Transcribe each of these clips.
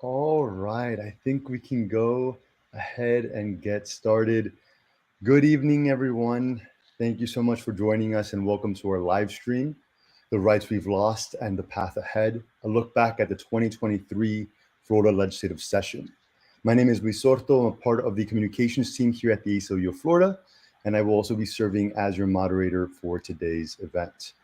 All right, I think we can go ahead and get started. Good evening, everyone. Thank you so much for joining us and welcome to our live stream, The Rights We've Lost and the Path Ahead, a look back at the 2023 Florida legislative session. My name is Luis Sorto. I'm a part of the communications team here at the ACLU of Florida, and I will also be serving as your moderator for today's event.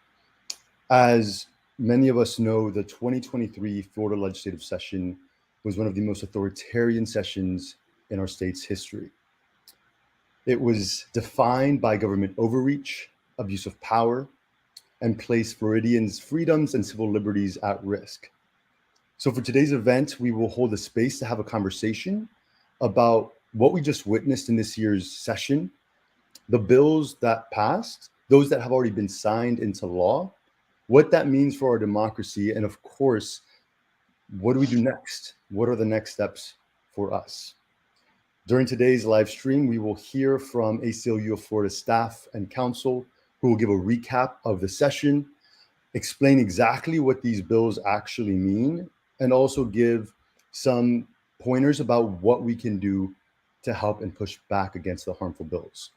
As many of us know, the 2023 Florida legislative session was one of the most authoritarian sessions in our state's history. It was defined by government overreach, abuse of power, and placed Floridians' freedoms and civil liberties at risk. So for today's event, we will hold a space to have a conversation about what we just witnessed in this year's session, the bills that passed, those that have already been signed into law, what that means for our democracy, and of course, what do we do next? What are the next steps for us? During today's live stream, we will hear from ACLU of Florida staff and council who will give a recap of the session, explain exactly what these bills actually mean, and also give some pointers about what we can do to help and push back against the harmful bills.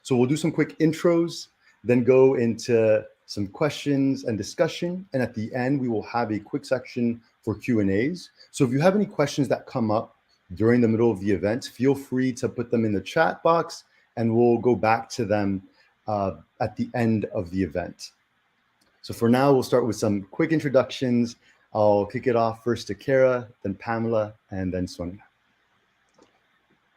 So we'll do some quick intros, then go into some questions and discussion. And at the end, we will have a quick section for Q&As. So if you have any questions that come up during the middle of the event, feel free to put them in the chat box and we'll go back to them at the end of the event. So for now, we'll start with some quick introductions. I'll kick it off first to Kara, then Pamela, and then Sonia.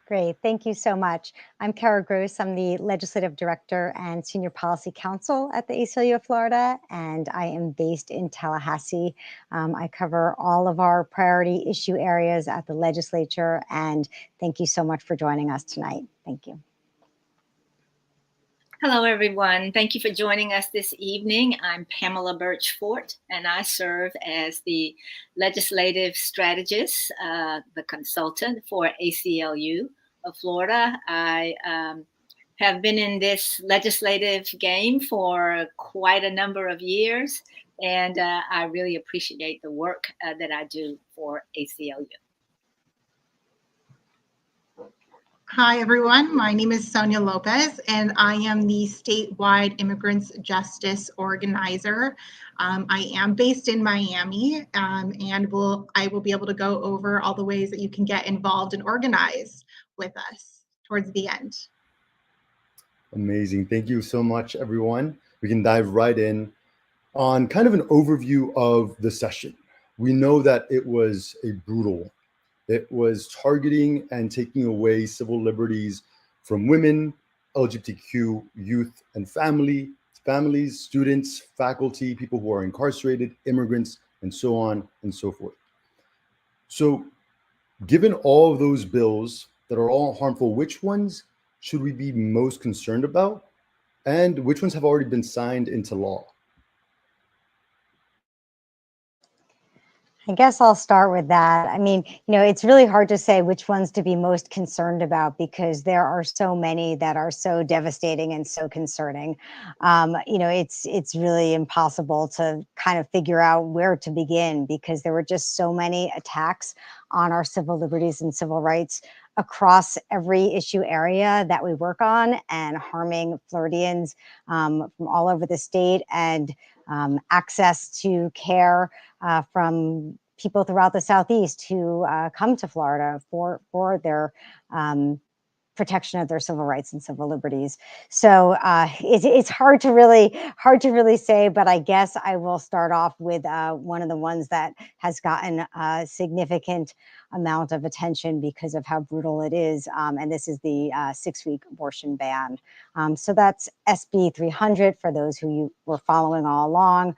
Great, thank you so much. I'm Kara Gross. I'm the Legislative Director and Senior Policy Counsel at the ACLU of Florida, and I am based in Tallahassee. I cover all of our priority issue areas at the legislature, and thank you so much for joining us tonight. Thank you. Hello, everyone. Thank you for joining us this evening. I'm Pamela Birch-Fort, and I serve as the legislative strategist, the consultant for ACLU of Florida. I have been in this legislative game for quite a number of years, and I really appreciate the work that I do for ACLU. Hi, everyone. My name is Sonia Lopez, and I am the statewide immigrants justice organizer. I am based in Miami, and I will be able to go over all the ways that you can get involved and organize with us towards the end. Amazing. Thank you so much, everyone. We can dive right in on kind of an overview of the session. We know that it was a brutal one. It was targeting and taking away civil liberties from women, LGBTQ youth and families, students, faculty, people who are incarcerated, immigrants, and so on and so forth. So given all of those bills that are all harmful, which ones should we be most concerned about? And which ones have already been signed into law? I guess I'll start with that. I mean, it's really hard to say which ones to be most concerned about because there are so many that are so devastating and so concerning. It's really impossible to kind of figure out where to begin because there were just so many attacks on our civil liberties and civil rights across every issue area that we work on and harming Floridians from all over the state and access to care from people throughout the Southeast who come to Florida for their protection of their civil rights and civil liberties. So it's hard to really say, but I guess I will start off with one of the ones that has gotten a significant amount of attention because of how brutal it is. And this is the 6-week abortion ban. So that's SB 300 for those who you were following all along.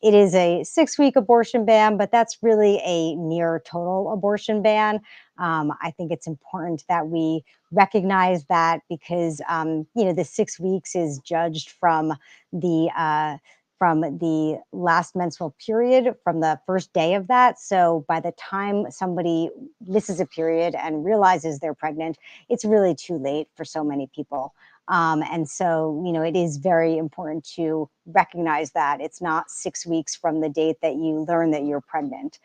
It is a 6-week abortion ban, but that's really a near total abortion ban. I think it's important that we recognize that because, the 6 weeks is judged from the last menstrual period, from the first day of that. So by the time somebody misses a period and realizes they're pregnant, it's really too late for so many people. And so, it is very important to recognize that it's not 6 weeks from the date that you learn that you're pregnant.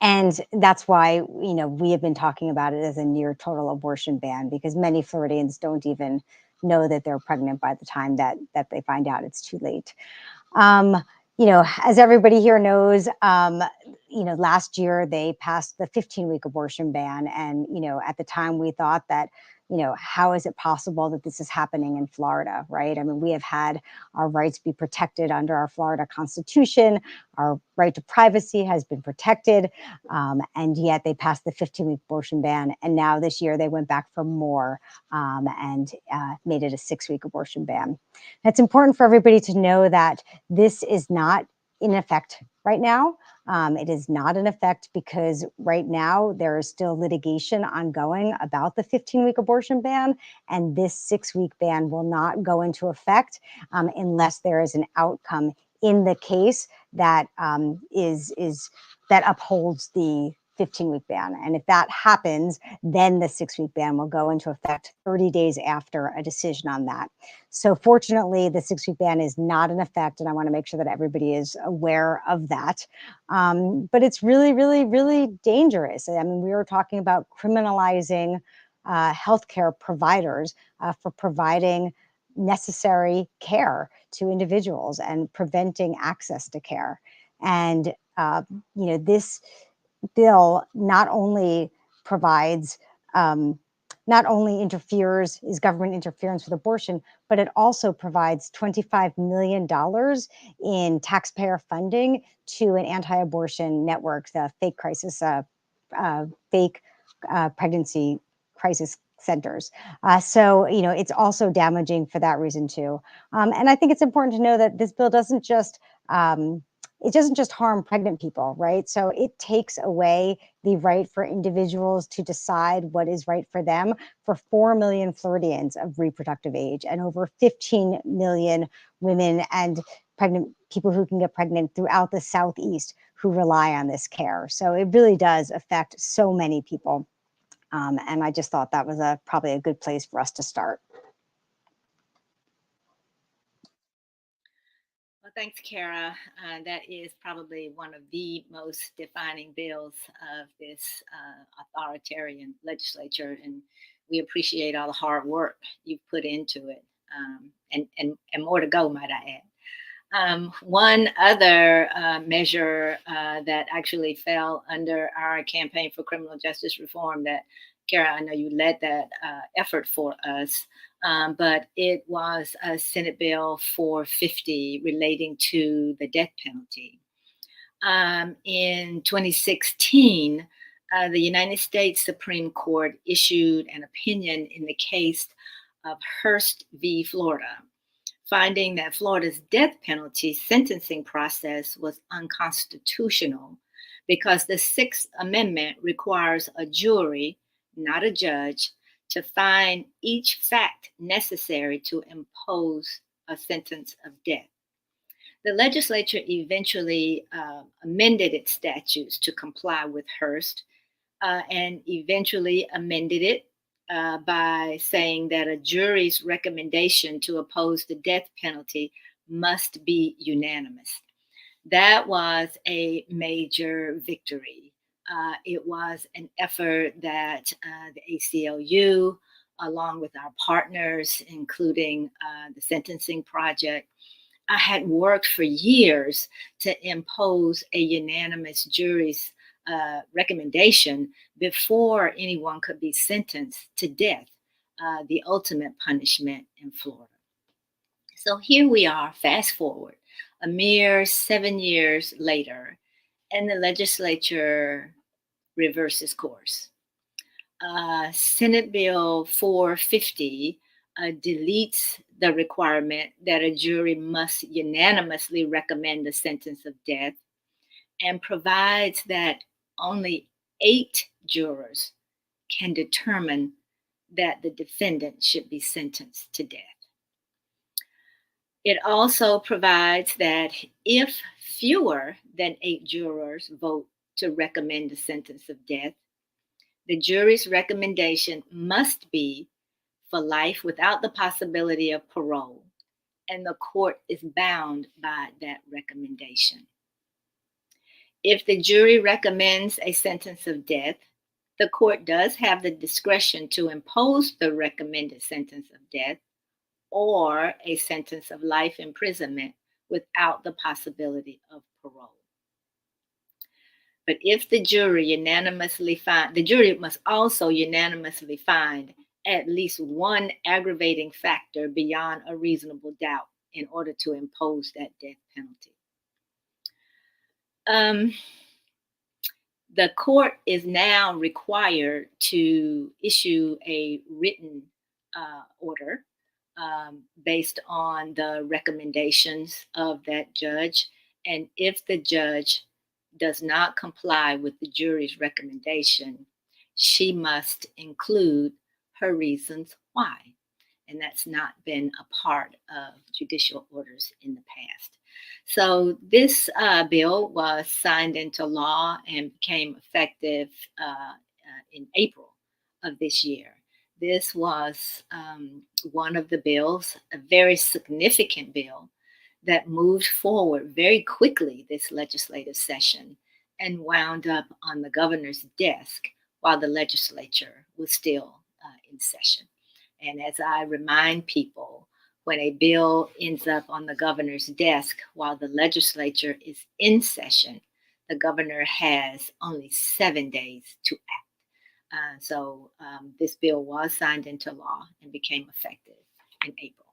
And that's why, we have been talking about it as a near total abortion ban, because many Floridians don't even know that they're pregnant by the time that they find out it's too late. As everybody here knows, last year they passed the 15-week abortion ban. And, at the time we thought that, how is it possible that this is happening in Florida, right? I mean, we have had our rights be protected under our Florida Constitution. Our right to privacy has been protected. And yet they passed the 15-week abortion ban. And now this year they went back for more and made it a 6-week abortion ban. It's important for everybody to know that this is not in effect right now. It is not in effect because right now there is still litigation ongoing about the 15-week abortion ban, and this 6-week ban will not go into effect unless there is an outcome in the case that that upholds the 15-week ban. And if that happens, then the 6-week ban will go into effect 30 days after a decision on that. So fortunately, the 6-week ban is not in effect, and I want to make sure that everybody is aware of that. But it's really, really, really dangerous. I mean, we were talking about criminalizing healthcare providers for providing necessary care to individuals and preventing access to care. And, this bill not only provides, not only is government interference with abortion, but it also provides $25 million in taxpayer funding to an anti-abortion network, the fake pregnancy crisis centers. So, it's also damaging for that reason too. And I think it's important to know that this bill doesn't just harm pregnant people, right? So it takes away the right for individuals to decide what is right for them for 4 million Floridians of reproductive age and over 15 million women and pregnant people who can get pregnant throughout the Southeast who rely on this care. So it really does affect so many people. And I just thought that was probably a good place for us to start. Well, thanks, Kara. That is probably one of the most defining bills of this authoritarian legislature, and we appreciate all the hard work you've put into it, and more to go, might I add. One other measure that actually fell under our campaign for criminal justice reform that, Kara, I know you led that effort for us, but it was a Senate Bill 450 relating to the death penalty. In 2016, the United States Supreme Court issued an opinion in the case of Hurst v. Florida, finding that Florida's death penalty sentencing process was unconstitutional because the Sixth Amendment requires a jury, not a judge, to find each fact necessary to impose a sentence of death. The legislature eventually amended its statutes to comply with Hurst and eventually amended it by saying that a jury's recommendation to oppose the death penalty must be unanimous. That was a major victory. It was an effort that the ACLU, along with our partners, including the Sentencing Project, I had worked for years to impose a unanimous jury's recommendation before anyone could be sentenced to death, the ultimate punishment in Florida. So here we are, fast forward, a mere 7 years later, and the legislature reverses course. Senate Bill 450 deletes the requirement that a jury must unanimously recommend a sentence of death and provides that only 8 jurors can determine that the defendant should be sentenced to death. It also provides that if fewer than 8 jurors vote to recommend a sentence of death, the jury's recommendation must be for life without the possibility of parole, and the court is bound by that recommendation. If the jury recommends a sentence of death, the court does have the discretion to impose the recommended sentence of death or a sentence of life imprisonment without the possibility of parole. But if the jury the jury must also unanimously find at least one aggravating factor beyond a reasonable doubt in order to impose that death penalty. The court is now required to issue a written order based on the recommendations of that judge. And if the judge does not comply with the jury's recommendation, she must include her reasons why. And that's not been a part of judicial orders in the past. So this bill was signed into law and became effective in April of this year. This was one of the bills, a very significant bill that moved forward very quickly this legislative session and wound up on the governor's desk while the legislature was still in session. And as I remind people, when a bill ends up on the governor's desk while the legislature is in session, the governor has only 7 days to act. So this bill was signed into law and became effective in April.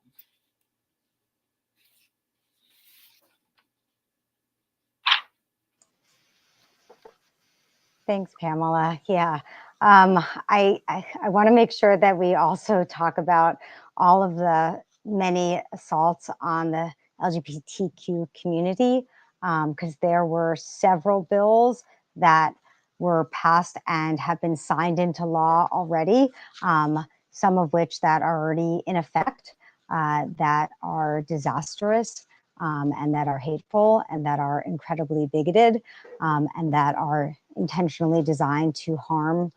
Thanks, Pamela. Yeah, I want to make sure that we also talk about all of the many assaults on the LGBTQ community, because there were several bills that were passed and have been signed into law already, some of which that are already in effect, that are disastrous, and that are hateful, and that are incredibly bigoted, and that are intentionally designed to harm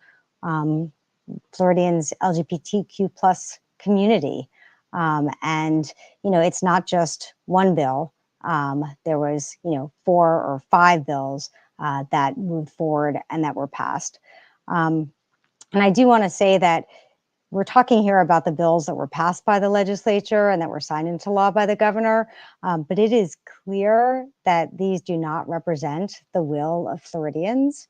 Floridians' LGBTQ plus community. And, you know, it's not just one bill. There was, 4 or 5 bills that moved forward and that were passed. And I do want to say that we're talking here about the bills that were passed by the legislature and that were signed into law by the governor, but it is clear that these do not represent the will of Floridians.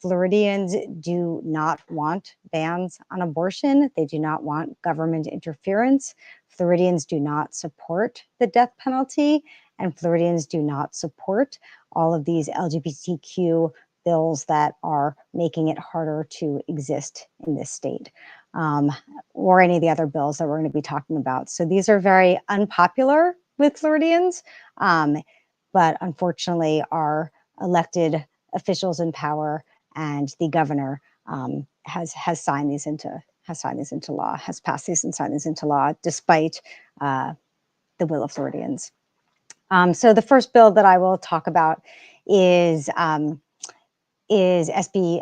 Floridians do not want bans on abortion. They do not want government interference. Floridians do not support the death penalty, and Floridians do not support all of these LGBTQ bills that are making it harder to exist in this state, or any of the other bills that we're going to be talking about. So these are very unpopular with Floridians, but unfortunately our elected officials in power and the governor has signed these into law, has passed these and signed these into law despite the will of Floridians. So the first bill that I will talk about is SB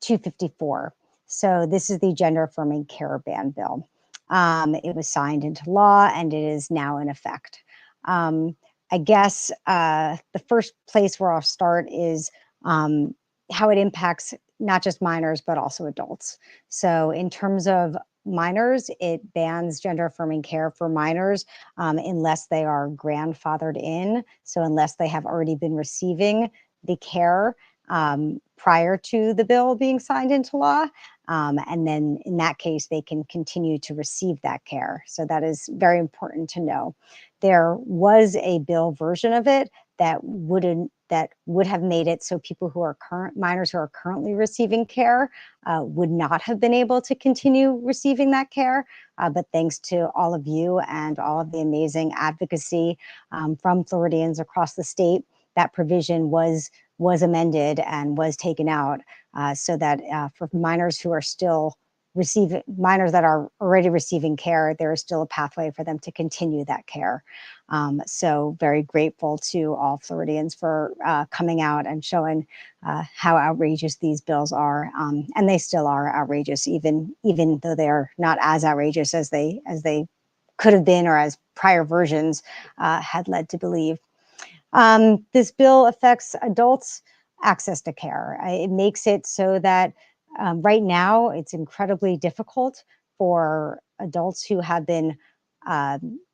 254. So this is the gender affirming care ban bill. It was signed into law and it is now in effect. I guess the first place where I'll start is how it impacts not just minors, but also adults. So in terms of minors, it bans gender affirming care for minors unless they are grandfathered in. So unless they have already been receiving the care prior to the bill being signed into law. And then in that case, they can continue to receive that care. So that is very important to know. There was a bill version of it that would have made it so people who are minors who are currently receiving care would not have been able to continue receiving that care. But thanks to all of you and all of the amazing advocacy from Floridians across the state, that provision was amended and was taken out so that for minors who are still minors that are already receiving care, there is still a pathway for them to continue that care. So very grateful to all Floridians for coming out and showing how outrageous these bills are, and they still are outrageous, even though they are not as outrageous as they could have been, or as prior versions had led to believe. This bill affects adults' access to care. It makes it so that right now it's incredibly difficult for adults who have been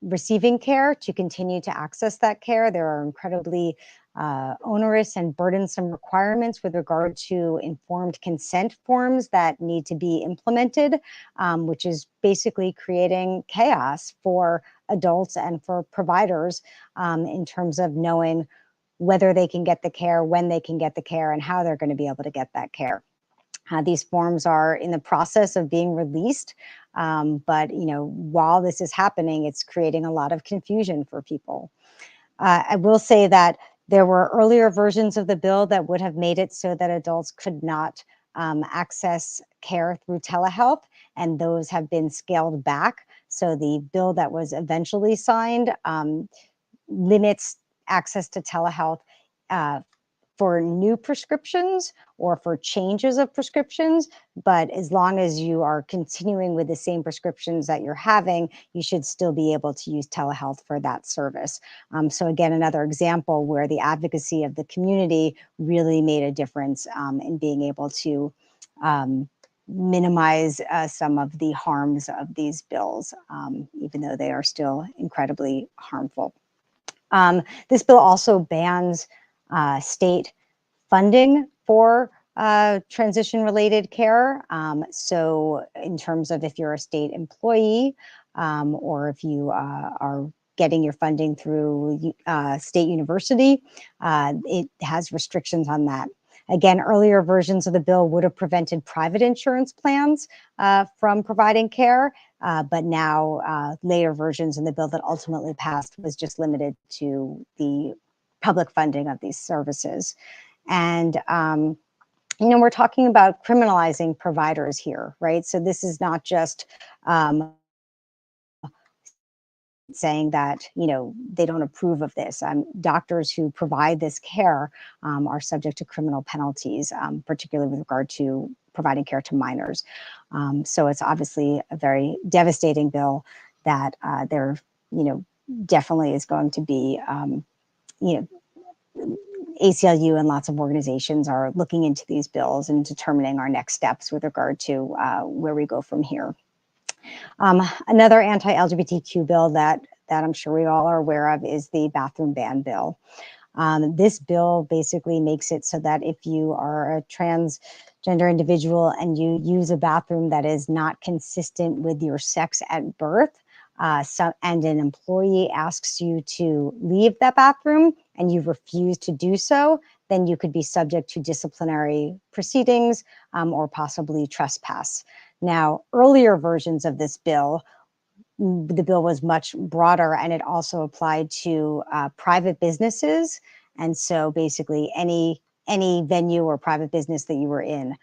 receiving care to continue to access that care. There are incredibly onerous and burdensome requirements with regard to informed consent forms that need to be implemented, which is basically creating chaos for adults and for providers in terms of knowing whether they can get the care, when they can get the care, and how they're going to be able to get that care. These forms are in the process of being released, but while this is happening, it's creating a lot of confusion for people. I will say that there were earlier versions of the bill that would have made it so that adults could not access care through telehealth, and those have been scaled back. So the bill that was eventually signed limits access to telehealth for new prescriptions or for changes of prescriptions, but as long as you are continuing with the same prescriptions that you're having, you should still be able to use telehealth for that service. So again, another example where the advocacy of the community really made a difference in being able to minimize some of the harms of these bills, even though they are still incredibly harmful. This bill also bans state funding for transition-related care. So in terms of if you're a state employee or if you are getting your funding through state university, it has restrictions on that. Again, earlier versions of the bill would have prevented private insurance plans from providing care, but now later versions in the bill that ultimately passed was just limited to the public funding of these services. And we're talking about criminalizing providers here, right? So this is not just saying that they don't approve of this. Doctors who provide this care are subject to criminal penalties, particularly with regard to providing care to minors. So it's obviously a very devastating bill that there definitely is going to be ACLU and lots of organizations are looking into these bills and determining our next steps with regard to where we go from here. Another anti-LGBTQ bill that I'm sure we all are aware of is the bathroom ban bill. This bill basically makes it so that if you are a transgender individual and you use a bathroom that is not consistent with your sex at birth, and an employee asks you to leave that bathroom and you refuse to do so, then you could be subject to disciplinary proceedings or possibly trespass. Now, earlier versions of this bill, the bill was much broader and it also applied to private businesses. And so basically any venue or private business that you were in.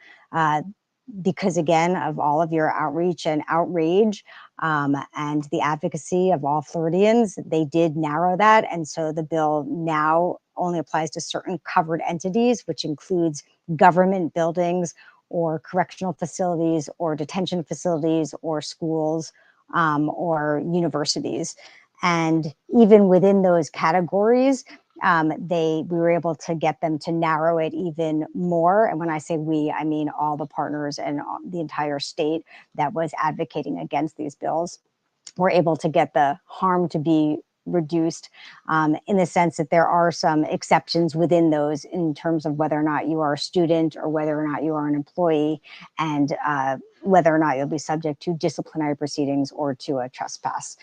Because again, of all of your outreach and outrage and the advocacy of all Floridians, they did narrow that. And so the bill now only applies to certain covered entities, which includes government buildings or correctional facilities or detention facilities or schools or universities. And even within those categories, we were able to get them to narrow it even more. And when I say we, I mean all the partners and the entire state that was advocating against these bills were able to get the harm to be reduced in the sense that there are some exceptions within those in terms of whether or not you are a student or whether or not you are an employee and whether or not you'll be subject to disciplinary proceedings or to a trespass.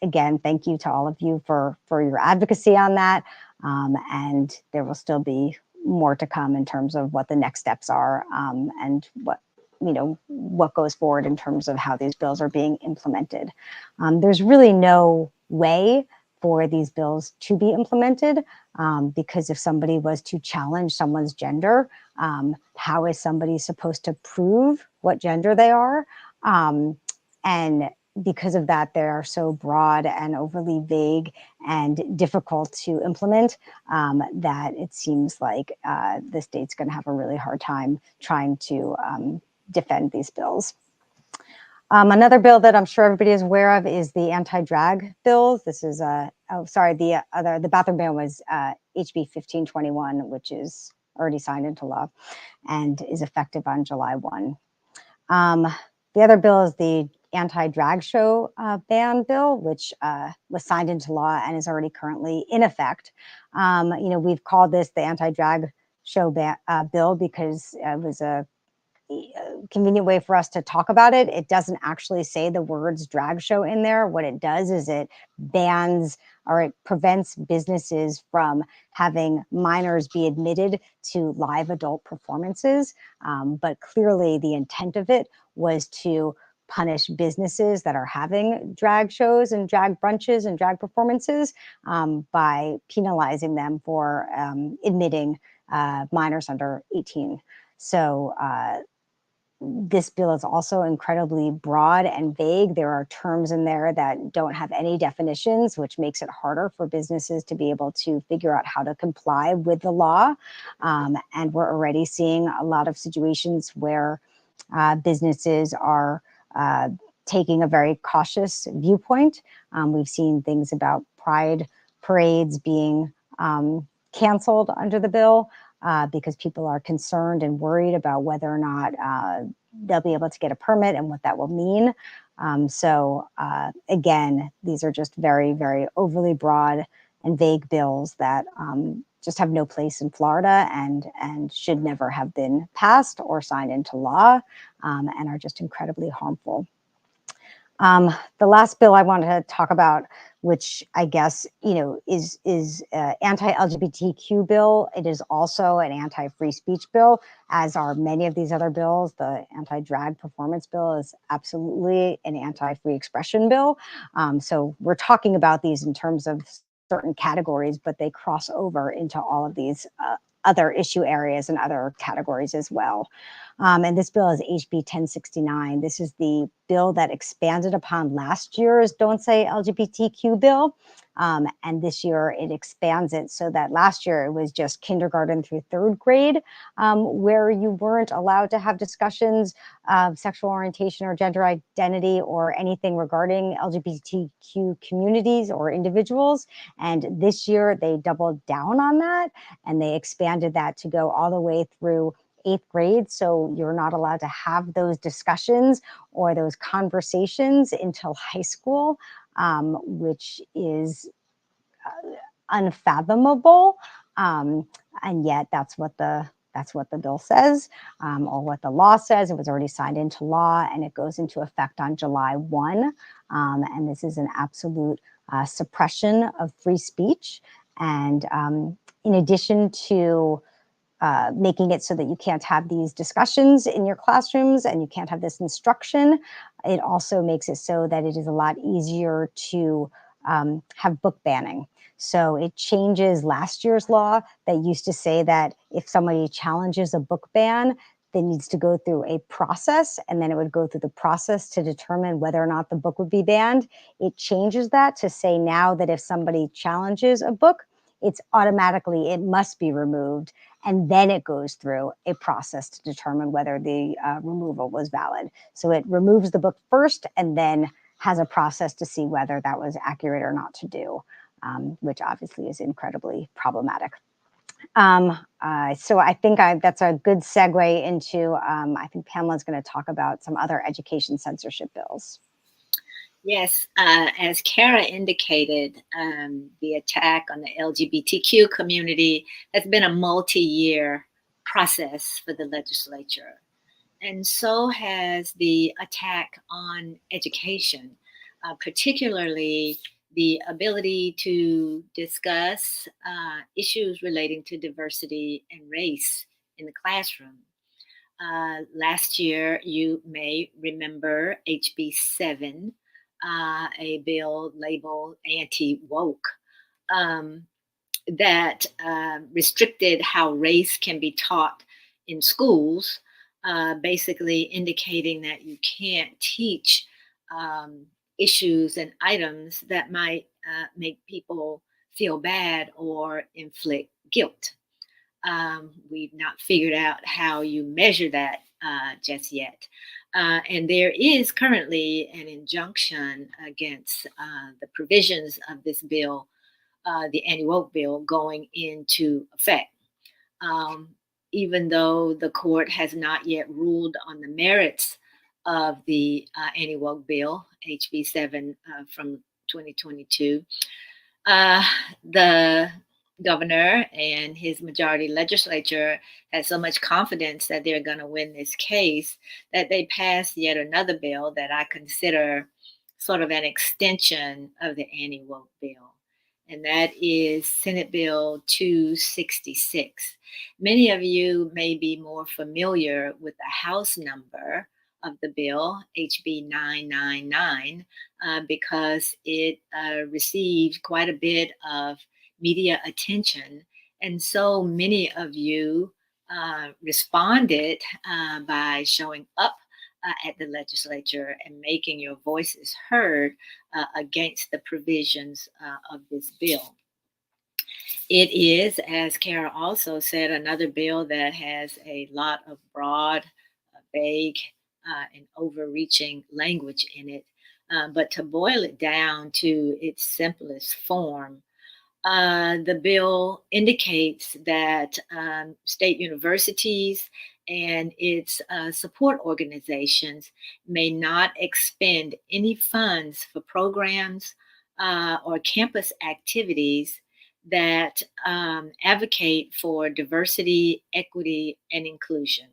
Again, thank you to all of you for your advocacy on that. And there will still be more to come in terms of what the next steps are and what goes forward in terms of how these bills are being implemented. There's really no way for these bills to be implemented because if somebody was to challenge someone's gender, How is somebody supposed to prove what gender they are? And because of that, they are so broad and overly vague and difficult to implement that it seems like the state's going to have a really hard time trying to defend these bills. Another bill that I'm sure everybody is aware of is the anti-drag bill. This is the bathroom ban was HB 1521, which is already signed into law and is effective on July 1. The other bill is the anti-drag show ban bill, which was signed into law and is already currently in effect. We've called this the anti-drag show bill because it was a convenient way for us to talk about it. It doesn't actually say the words drag show in there. What it does is it bans or it prevents businesses from having minors be admitted to live adult performances. But clearly the intent of it was to punish businesses that are having drag shows and drag brunches and drag performances by penalizing them for admitting minors under 18. So this bill is also incredibly broad and vague. There are terms in there that don't have any definitions, which makes it harder for businesses to be able to figure out how to comply with the law. And we're already seeing a lot of situations where businesses are taking a very cautious viewpoint. We've seen things about pride parades being canceled under the bill. Because people are concerned and worried about whether or not they'll be able to get a permit and what that will mean. Again, these are just very, very overly broad and vague bills that just have no place in Florida and should never have been passed or signed into law and are just incredibly harmful. The last bill I wanted to talk about, which I guess is anti-LGBTQ bill. It is also an anti-free speech bill, as are many of these other bills. The anti-drag performance bill is absolutely an anti-free expression bill. So we're talking about these in terms of certain categories, but they cross over into all of these other issue areas and other categories as well. And this bill is HB 1069. This is the bill that expanded upon last year's Don't Say LGBTQ bill. And this year it expands it so that last year it was just kindergarten through third grade, where you weren't allowed to have discussions of sexual orientation or gender identity or anything regarding LGBTQ communities or individuals. And this year they doubled down on that and they expanded that to go all the way through 8th grade. So you're not allowed to have those discussions or those conversations until high school, which is unfathomable. And yet that's what the bill says, or what the law says. It was already signed into law and it goes into effect on July 1. And this is an absolute suppression of free speech. And in addition to making it so that you can't have these discussions in your classrooms and you can't have this instruction, it also makes it so that it is a lot easier to have book banning. So it changes last year's law that used to say that if somebody challenges a book ban, it needs to go through a process, and then it would go through the process to determine whether or not the book would be banned. It changes that to say now that if somebody challenges a book, it's automatically, it must be removed. And then it goes through a process to determine whether the removal was valid. So it removes the book first and then has a process to see whether that was accurate or not to do, which obviously is incredibly problematic. So I think that's a good segue into, I think Pamela's going to talk about some other education censorship bills. Yes, as Kara indicated, the attack on the LGBTQ community has been a multi-year process for the legislature. And so has the attack on education, particularly the ability to discuss issues relating to diversity and race in the classroom. Last year, you may remember HB 7, a bill labeled anti-woke, that restricted how race can be taught in schools, basically indicating that you can't teach issues and items that might make people feel bad or inflict guilt. We've not figured out how you measure that just yet. And there is currently an injunction against the provisions of this bill, the anti-woke bill, going into effect. Even though the court has not yet ruled on the merits of the anti-woke bill, HB 7 from 2022, the governor and his majority legislature has so much confidence that they're going to win this case that they passed yet another bill that I consider sort of an extension of the anti-woke bill. And that is Senate Bill 266. Many of you may be more familiar with the House number of the bill, HB 999, because it received quite a bit of media attention. And so many of you responded by showing up at the legislature and making your voices heard against the provisions of this bill. It is, as Kara also said, another bill that has a lot of broad, vague, and overreaching language in it. But to boil it down to its simplest form, the bill indicates that state universities and its support organizations may not expend any funds for programs or campus activities that advocate for diversity, equity, and inclusion,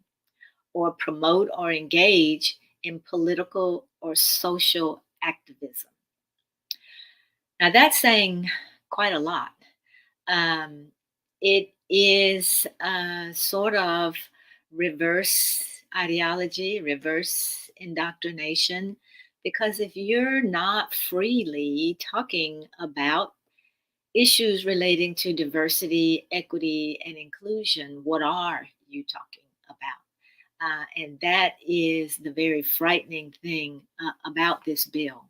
or promote or engage in political or social activism. Now, that's saying quite a lot. It is sort of reverse ideology, reverse indoctrination, because if you're not freely talking about issues relating to diversity, equity, and inclusion, what are you talking about? And that is the very frightening thing about this bill.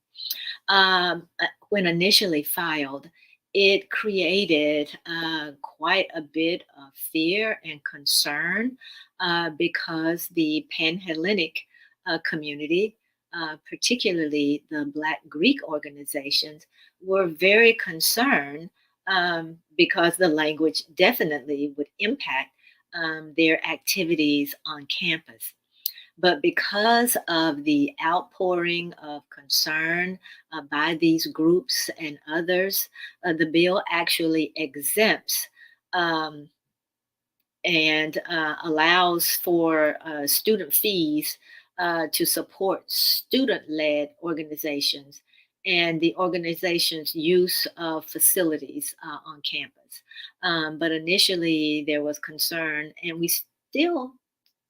When initially filed, it created quite a bit of fear and concern because the Pan-Hellenic community, particularly the Black Greek organizations, were very concerned because the language definitely would impact their activities on campus. But because of the outpouring of concern by these groups and others, the bill actually exempts and allows for student fees to support student-led organizations and the organization's use of facilities on campus. But initially there was concern, and we still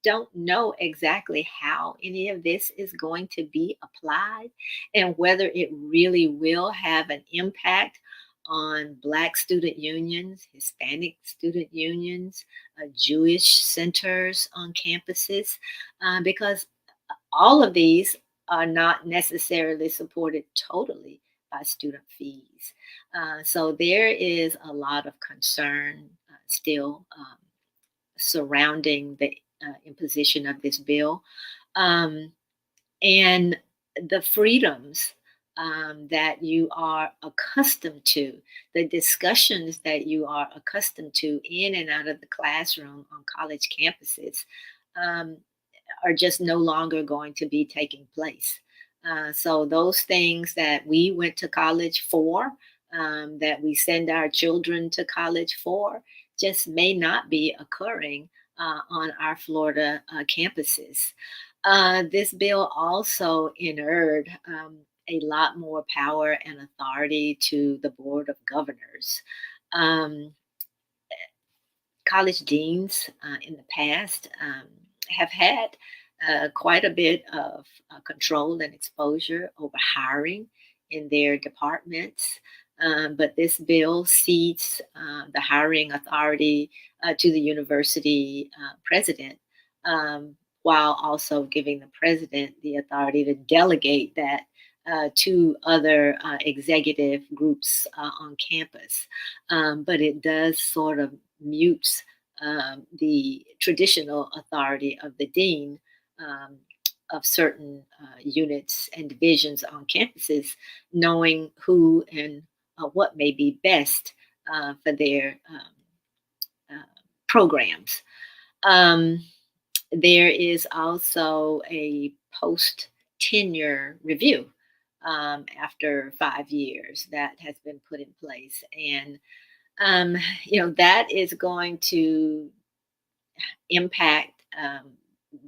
don't know exactly how any of this is going to be applied and whether it really will have an impact on Black student unions, Hispanic student unions, Jewish centers on campuses, because all of these are not necessarily supported totally by student fees. So there is a lot of concern still surrounding the imposition of this bill, and the freedoms that you are accustomed to, the discussions that you are accustomed to in and out of the classroom on college campuses are just no longer going to be taking place. So those things that we went to college for, that we send our children to college for, just may not be occurring on our Florida campuses. This bill also inured a lot more power and authority to the Board of Governors. College deans in the past have had quite a bit of control and exposure over hiring in their departments. But this bill cedes the hiring authority to the university president, while also giving the president the authority to delegate that to other executive groups on campus. But it does sort of mutes the traditional authority of the dean of certain units and divisions on campuses, knowing who and what may be best for their programs. There is also a post-tenure review after 5 years that has been put in place. And, that is going to impact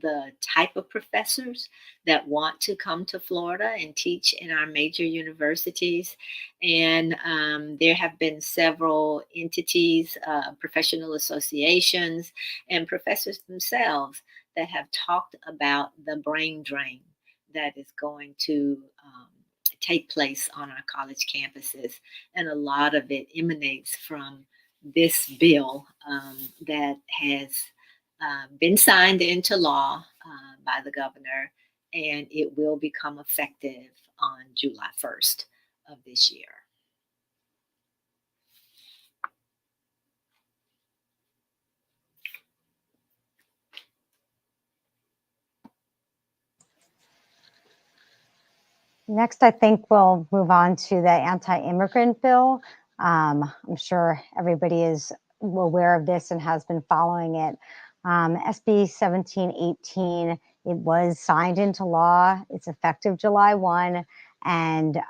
the type of professors that want to come to Florida and teach in our major universities. And there have been several entities, professional associations, and professors themselves that have talked about the brain drain that is going to take place on our college campuses. And a lot of it emanates from this bill that has been signed into law by the governor, and it will become effective on July 1st of this year. Next, I think we'll move on to the anti-immigrant bill. I'm sure everybody is aware of this and has been following it. SB 1718, it was signed into law. It's effective July 1. And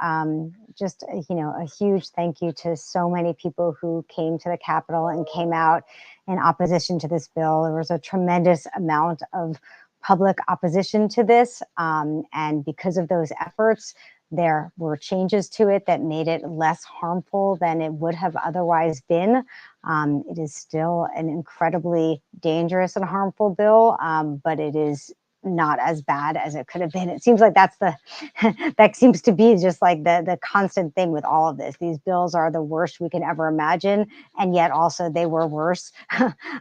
just, a huge thank you to so many people who came to the Capitol and came out in opposition to this bill. There was a tremendous amount of public opposition to this. And because of those efforts, there were changes to it that made it less harmful than it would have otherwise been. It is still an incredibly dangerous and harmful bill, but it is not as bad as it could have been. It seems like that seems to be just like the constant thing with all of this. These bills are the worst we can ever imagine, and yet also they were worse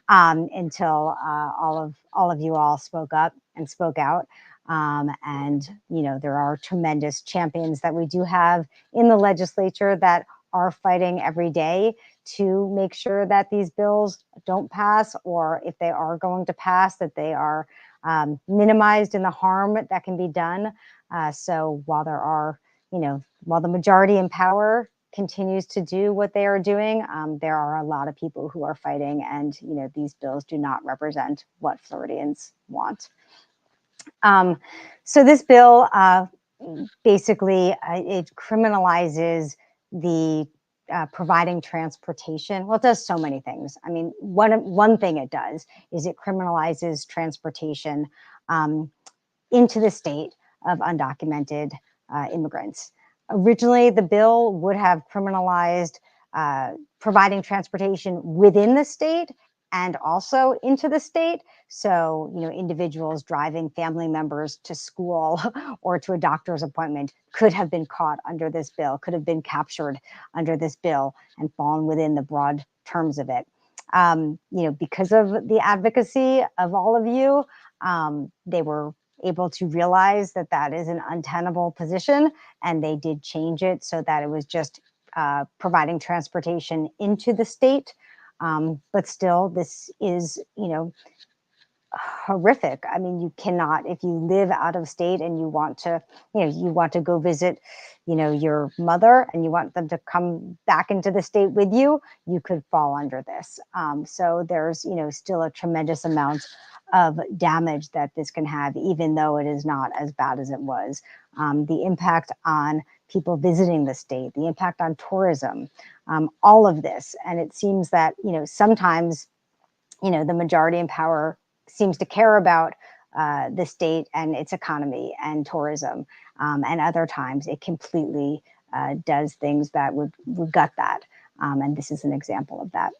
until all of you all spoke up and spoke out. And there are tremendous champions that we do have in the legislature that are fighting every day to make sure that these bills don't pass, or if they are going to pass, that they are minimized in the harm that can be done. So while while the majority in power continues to do what they are doing, there are a lot of people who are fighting, and these bills do not represent what Floridians want. So this bill basically it criminalizes the providing transportation. Well, it does so many things. I mean, one thing it does is it criminalizes transportation into the state of undocumented immigrants. Originally, the bill would have criminalized providing transportation within the state and also into the state. So, individuals driving family members to school or to a doctor's appointment could have been caught under this bill, could have been captured under this bill and fallen within the broad terms of it. Because of the advocacy of all of you, they were able to realize that that is an untenable position, and they did change it so that it was just providing transportation into the state. But still, this is, horrific. I mean, you cannot, if you live out of state and you want to go visit, your mother, and you want them to come back into the state with you, you could fall under this. So there's, still a tremendous amount of damage that this can have, even though it is not as bad as it was. The impact on people visiting the state, the impact on tourism, all of this. And it seems that, sometimes, the majority in power seems to care about the state and its economy and tourism. And other times it completely does things that would gut that. And this is an example of that.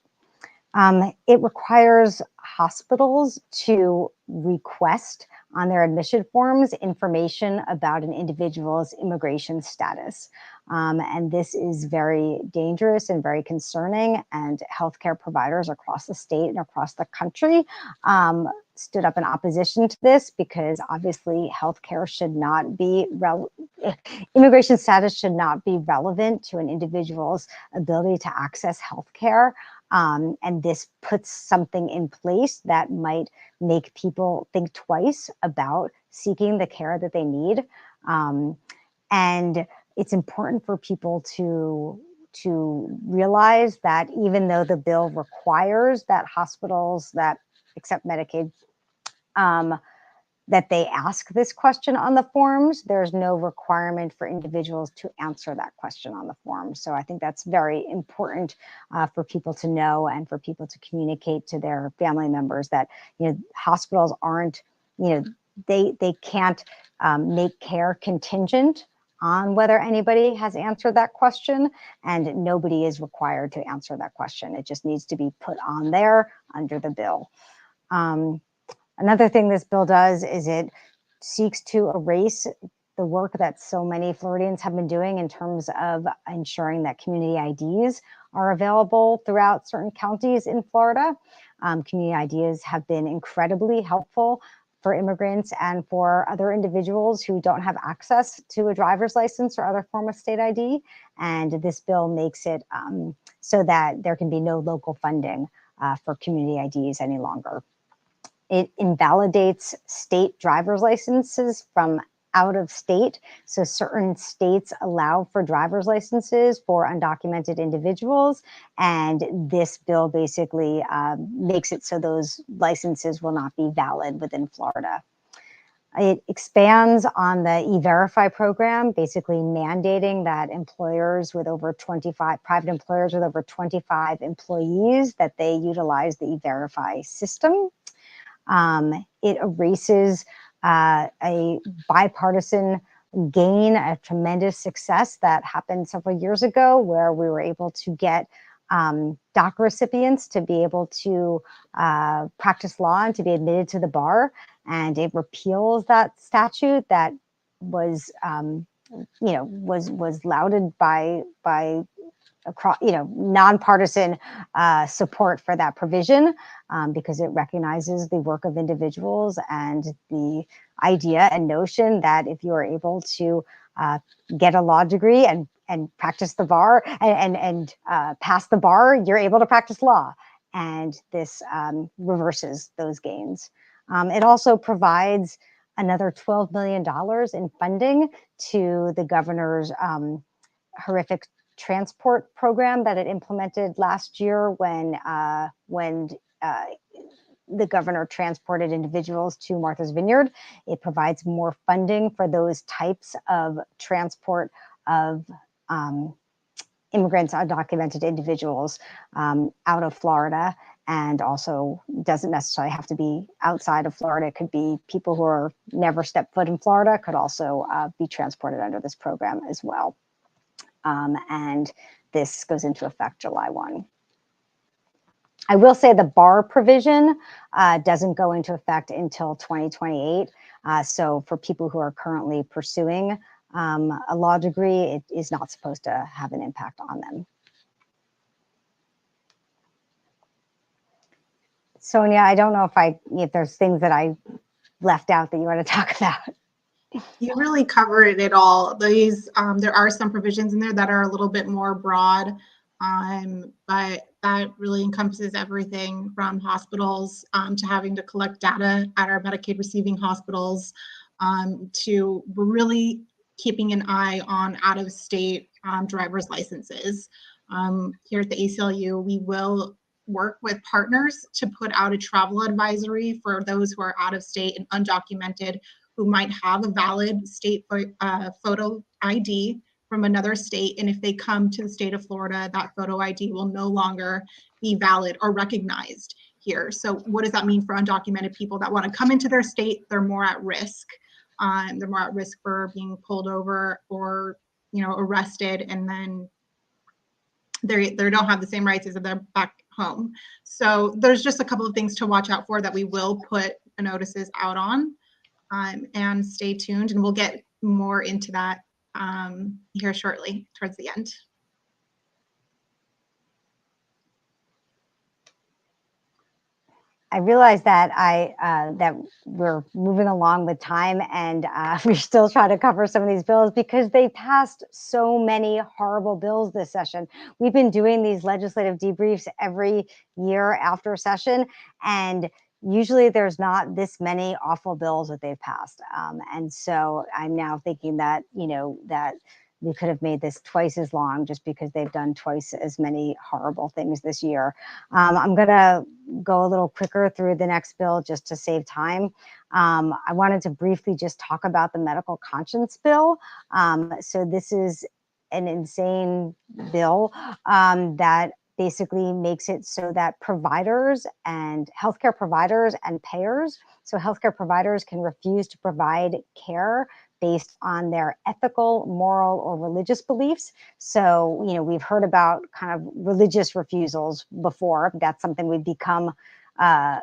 It requires hospitals to request on their admission forms information about an individual's immigration status. And this is very dangerous and very concerning, and healthcare providers across the state and across the country stood up in opposition to this, because obviously healthcare should not be, immigration status should not be relevant to an individual's ability to access healthcare. And this puts something in place that might make people think twice about seeking the care that they need. And it's important for people to realize that even though the bill requires that hospitals that accept Medicaid, that they ask this question on the forms, there's no requirement for individuals to answer that question on the form. So I think that's very important for people to know, and for people to communicate to their family members that, hospitals aren't, they can't make care contingent on whether anybody has answered that question, and nobody is required to answer that question. It just needs to be put on there under the bill. Another thing this bill does is it seeks to erase the work that so many Floridians have been doing in terms of ensuring that community IDs are available throughout certain counties in Florida. Community IDs have been incredibly helpful for immigrants and for other individuals who don't have access to a driver's license or other form of state ID. And this bill makes it so that there can be no local funding for community IDs any longer. It invalidates state driver's licenses from out of state. So certain states allow for driver's licenses for undocumented individuals. And this bill basically makes it so those licenses will not be valid within Florida. It expands on the E-Verify program, basically mandating that employers with over 25, private employers with over 25 employees, that they utilize the E-Verify system. It erases a bipartisan gain, a tremendous success that happened several years ago, where we were able to get DACA recipients to be able to practice law and to be admitted to the bar. And it repeals that statute that was, was lauded by across, nonpartisan support for that provision, because it recognizes the work of individuals and the idea and notion that if you are able to get a law degree and practice the bar and pass the bar, you're able to practice law. And this reverses those gains. It also provides another $12 million in funding to the governor's horrific transport program that it implemented last year when the governor transported individuals to Martha's Vineyard. It provides more funding for those types of transport of immigrants, undocumented individuals out of Florida, and also doesn't necessarily have to be outside of Florida. It could be people who are never stepped foot in Florida could also be transported under this program as well. And this goes into effect July 1. I will say the bar provision doesn't go into effect until 2028. So for people who are currently pursuing a law degree, it is not supposed to have an impact on them. Sonia, I don't know if there's things that I left out that you want to talk about. You really covered it all. These there are some provisions in there that are a little bit more broad, but that really encompasses everything from hospitals to having to collect data at our Medicaid receiving hospitals, to really keeping an eye on out-of-state driver's licenses. Here at the ACLU, we will work with partners to put out a travel advisory for those who are out of state and undocumented, who might have a valid state photo ID from another state. And if they come to the state of Florida, that photo ID will no longer be valid or recognized here. So what does that mean for undocumented people that want to come into their state? They're more at risk. They're more at risk for being pulled over or, arrested, and then they don't have the same rights as they're back home. So there's just a couple of things to watch out for that we will put notices out on, and stay tuned, and we'll get more into that here shortly towards the end. I realize that that we're moving along with time, and we're still trying to cover some of these bills because they passed so many horrible bills this session. We've been doing these legislative debriefs every year after session, and usually there's not this many awful bills that they've passed. And so I'm now thinking that, that we could have made this twice as long just because they've done twice as many horrible things this year. I'm going to go a little quicker through the next bill just to save time. I wanted to briefly just talk about the medical conscience bill. So this is an insane bill that basically makes it so that providers and healthcare providers and payers, so healthcare providers can refuse to provide care based on their ethical, moral, or religious beliefs. So, we've heard about kind of religious refusals before. That's something we've become to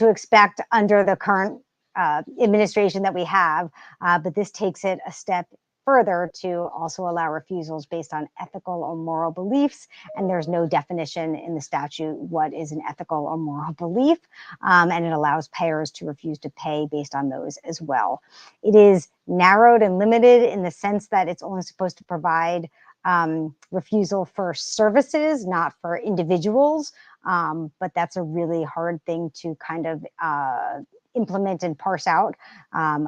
expect under the current administration that we have. But this takes it a step further to also allow refusals based on ethical or moral beliefs. And there's no definition in the statute what is an ethical or moral belief. And it allows payers to refuse to pay based on those as well. It is narrowed and limited in the sense that it's only supposed to provide refusal for services, not for individuals. But that's a really hard thing to kind of implement and parse out.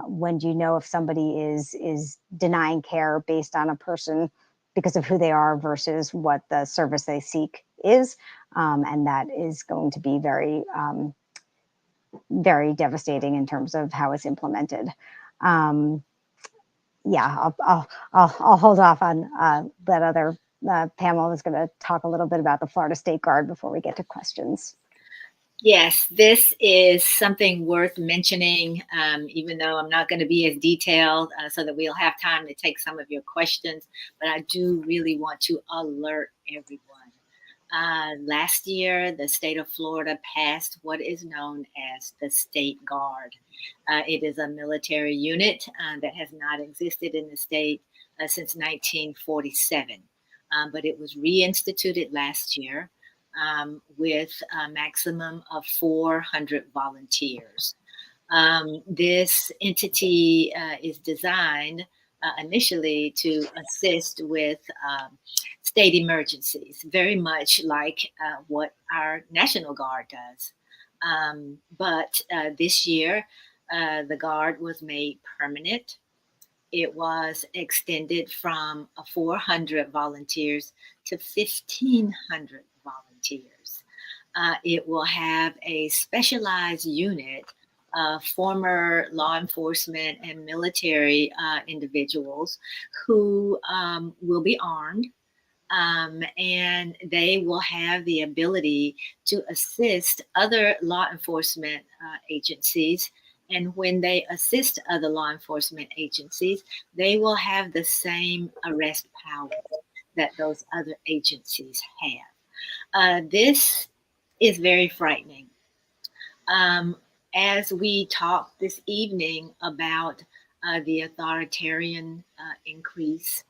When do you know if somebody is denying care based on a person because of who they are versus what the service they seek is? And that is going to be very, very devastating in terms of how it's implemented. I'll hold off on that other. Pamela is going to talk a little bit about the Florida State Guard before we get to questions. Yes, this is something worth mentioning, even though I'm not going to be as detailed so that we'll have time to take some of your questions. But I do really want to alert everyone. Last year, the state of Florida passed what is known as the State Guard. It is a military unit that has not existed in the state since 1947. But it was reinstituted last year. With a maximum of 400 volunteers. This entity is designed initially to assist with state emergencies, very much like what our National Guard does. But this year, the Guard was made permanent. It was extended from 400 volunteers to 1,500 volunteers. It will have a specialized unit of former law enforcement and military individuals who will be armed, and they will have the ability to assist other law enforcement agencies. And when they assist other law enforcement agencies, they will have the same arrest powers that those other agencies have. This is very frightening. As we talk this evening about the authoritarian increase,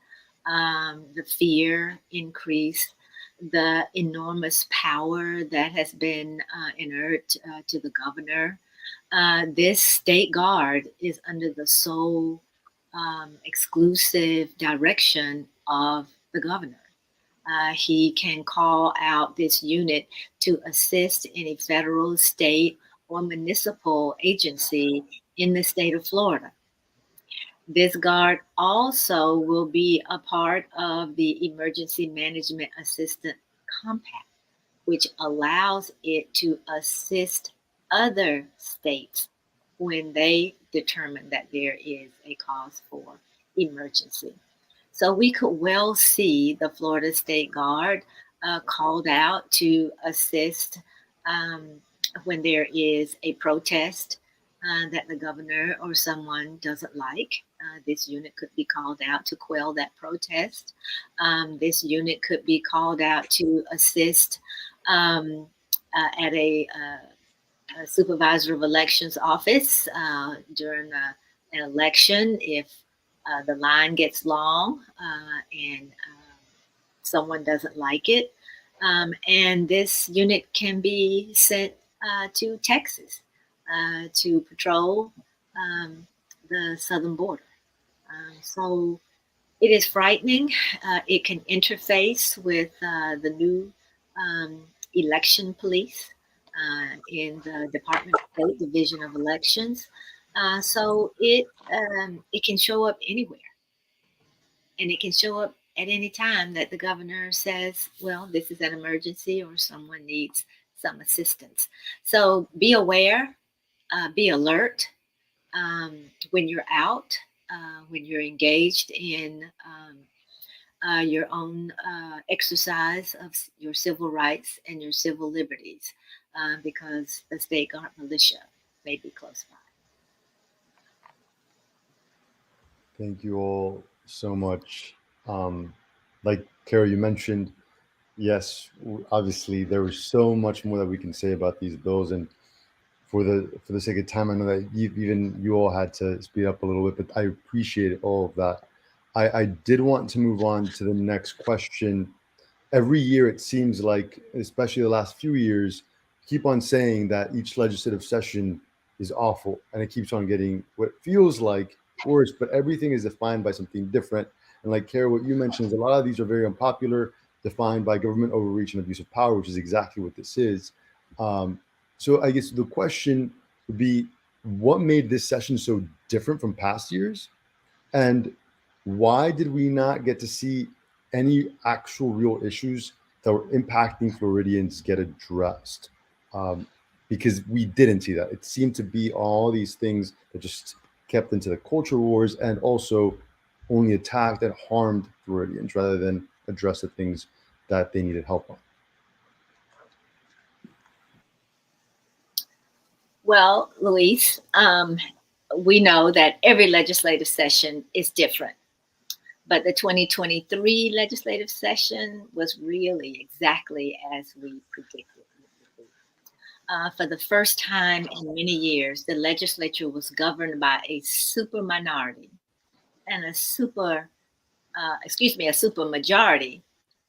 the fear increase, the enormous power that has been inert to the governor, this state guard is under the sole exclusive direction of the governor. He can call out this unit to assist any federal, state, or municipal agency in the state of Florida. This guard also will be a part of the Emergency Management Assistant Compact, which allows it to assist other states when they determine that there is a cause for emergency. So we could well see the Florida State Guard called out to assist when there is a protest that the governor or someone doesn't like. This unit could be called out to quell that protest. This unit could be called out to assist at a supervisor of elections office during an election if the line gets long and someone doesn't like it. And this unit can be sent to Texas to patrol the southern border. So it is frightening. It can interface with the new election police in the Department of State Division of Elections. So it can show up anywhere, and it can show up at any time that the governor says, well, this is an emergency or someone needs some assistance. So be aware, be alert when you're out, when you're engaged in your own exercise of your civil rights and your civil liberties, because the state guard militia may be close by. Thank you all so much. Like Kara, you mentioned, yes, obviously there was so much more that we can say about these bills, and for the sake of time, I know that even you all had to speed up a little bit, but I appreciate all of that. I did want to move on to the next question. Every year, it seems like, especially the last few years, keep on saying that each legislative session is awful, and it keeps on getting what feels like worse, but everything is defined by something different. And like Kara, what you mentioned is a lot of these are very unpopular, defined by government overreach and abuse of power, which is exactly what this is. So I guess the question would be, what made this session so different from past years? And why did we not get to see any actual real issues that were impacting Floridians get addressed? Because we didn't see that. It seemed to be all these things that just kept into the culture wars and also only attacked and harmed Floridians rather than address the things that they needed help on. Well, Luis, we know that every legislative session is different, but the 2023 legislative session was really exactly as we predicted. For the first time in many years, the legislature was governed by a super minority and a super majority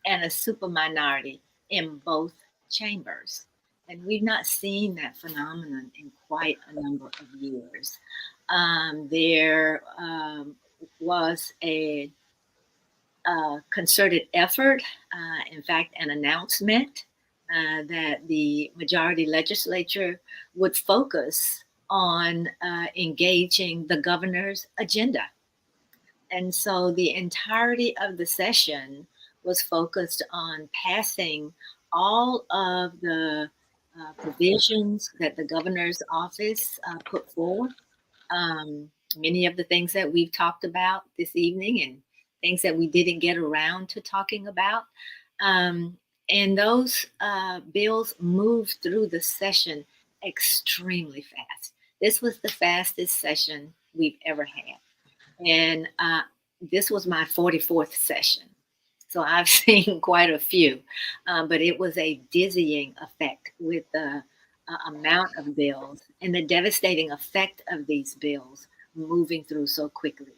and a super minority in both chambers. And we've not seen that phenomenon in quite a number of years. There was a concerted effort, in fact, an announcement that the majority legislature would focus on engaging the governor's agenda. And so the entirety of the session was focused on passing all of the provisions that the governor's office put forward. Many of the things that we've talked about this evening and things that we didn't get around to talking about. And those bills moved through the session extremely fast. This was the fastest session we've ever had. And this was my 44th session. So I've seen quite a few, but it was a dizzying effect with the amount of bills and the devastating effect of these bills moving through so quickly.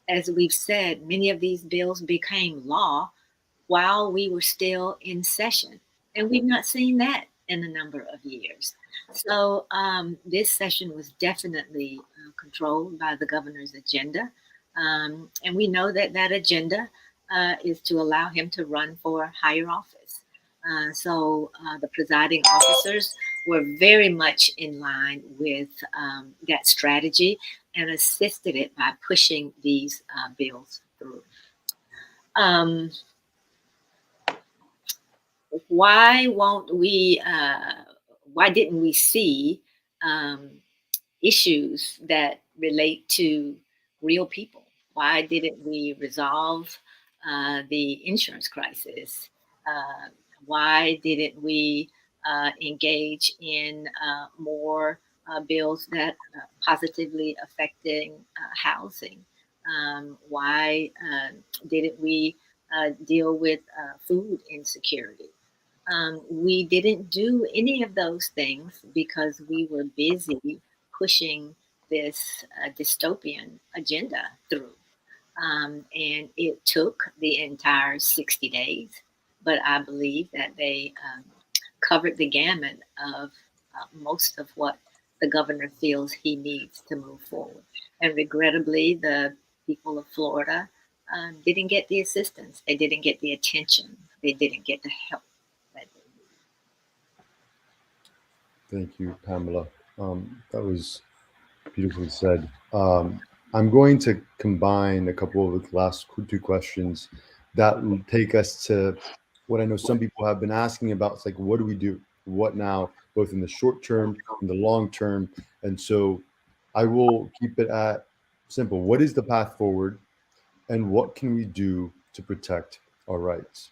As we've said, many of these bills became law while we were still in session, and we've not seen that in a number of years. So this session was definitely controlled by the governor's agenda. And we know that that agenda is to allow him to run for higher office. So the presiding officers were very much in line with that strategy and assisted it by pushing these bills through. Why didn't we see issues that relate to real people? Why didn't we resolve the insurance crisis? Why didn't we engage in more bills that positively affecting housing? Why didn't we deal with food insecurity? We didn't do any of those things because we were busy pushing this dystopian agenda through. And it took the entire 60 days, but I believe that they covered the gamut of most of what the governor feels he needs to move forward. And regrettably, the people of Florida didn't get the assistance, they didn't get the attention, they didn't get the help that they needed. Thank you, Pamela. That was beautifully said. I'm going to combine a couple of the last two questions that will take us to what I know some people have been asking about. It's like, what do we do? What now, both in the short term, in the long term? And so I will keep it at simple. What is the path forward? And what can we do to protect our rights?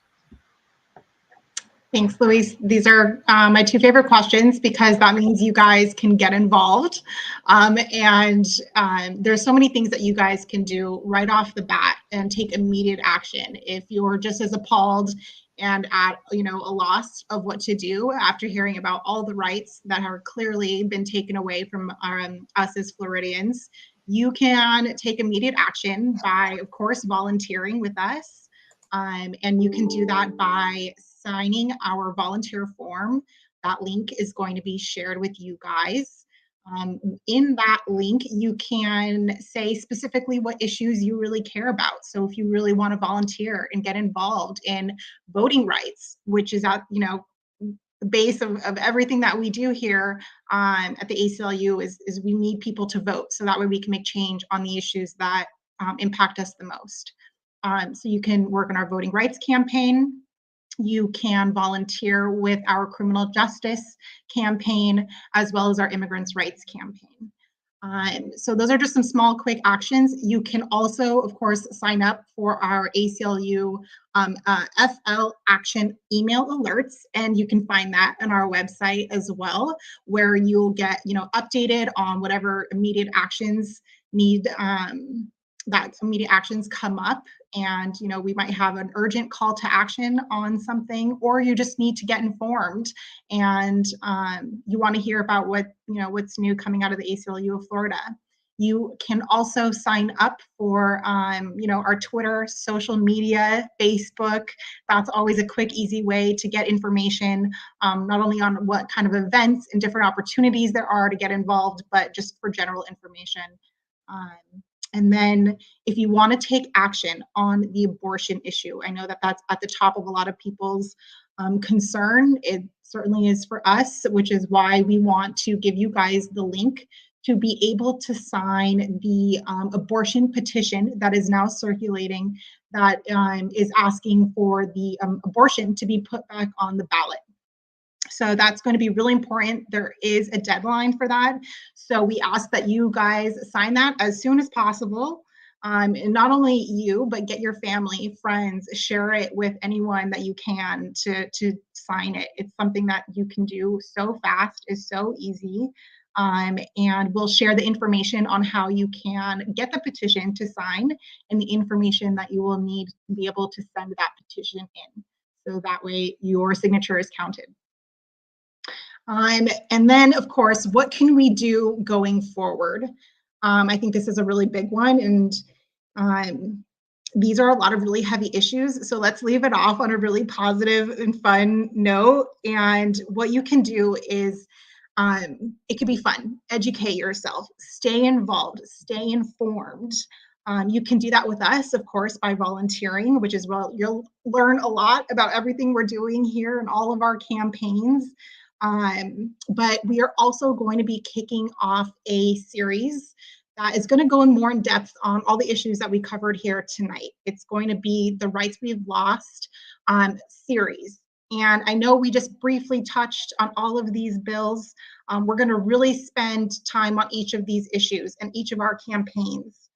Thanks, Luis. These are my two favorite questions because that means you guys can get involved. There's so many things that you guys can do right off the bat and take immediate action. If you're just as appalled and at a loss of what to do after hearing about all the rights that have clearly been taken away from us as Floridians, you can take immediate action by, of course, volunteering with us. And you can do that by signing our volunteer form. That link is going to be shared with you guys. In that link, you can say specifically what issues you really care about. So if you really want to volunteer and get involved in voting rights, which is at the base of everything that we do here at the ACLU is we need people to vote. So that way we can make change on the issues that impact us the most. So you can work on our voting rights campaign. You can volunteer with our criminal justice campaign, as well as our immigrants' rights campaign. So those are just some small, quick actions. You can also, of course, sign up for our ACLU FL Action email alerts, and you can find that on our website as well, where you'll get updated on whatever immediate actions come up. And we might have an urgent call to action on something, or you just need to get informed and you want to hear about what's new coming out of the ACLU of Florida. You can also sign up for our Twitter, social media, Facebook. That's always a quick, easy way to get information, not only on what kind of events and different opportunities there are to get involved, but just for general information. And then if you want to take action on the abortion issue, I know that that's at the top of a lot of people's concern. It certainly is for us, which is why we want to give you guys the link to be able to sign the abortion petition that is now circulating that is asking for the abortion to be put back on the ballot. So that's going to be really important. There is a deadline for that. So we ask that you guys sign that as soon as possible. And not only you, but get your family, friends, share it with anyone that you can to sign it. It's something that you can do so fast, is so easy. And we'll share the information on how you can get the petition to sign and the information that you will need to be able to send that petition in. So that way your signature is counted. And then, of course, what can we do going forward? I think this is a really big one, and these are a lot of really heavy issues. So let's leave it off on a really positive and fun note. And what you can do is, it could be fun. Educate yourself, stay involved, stay informed. You can do that with us, of course, by volunteering, which is, well, you'll learn a lot about everything we're doing here and all of our campaigns. But we are also going to be kicking off a series that is going to go in more in depth on all the issues that we covered here tonight. It's going to be the Rights We've Lost series. And I know we just briefly touched on all of these bills. We're going to really spend time on each of these issues and each of our campaigns.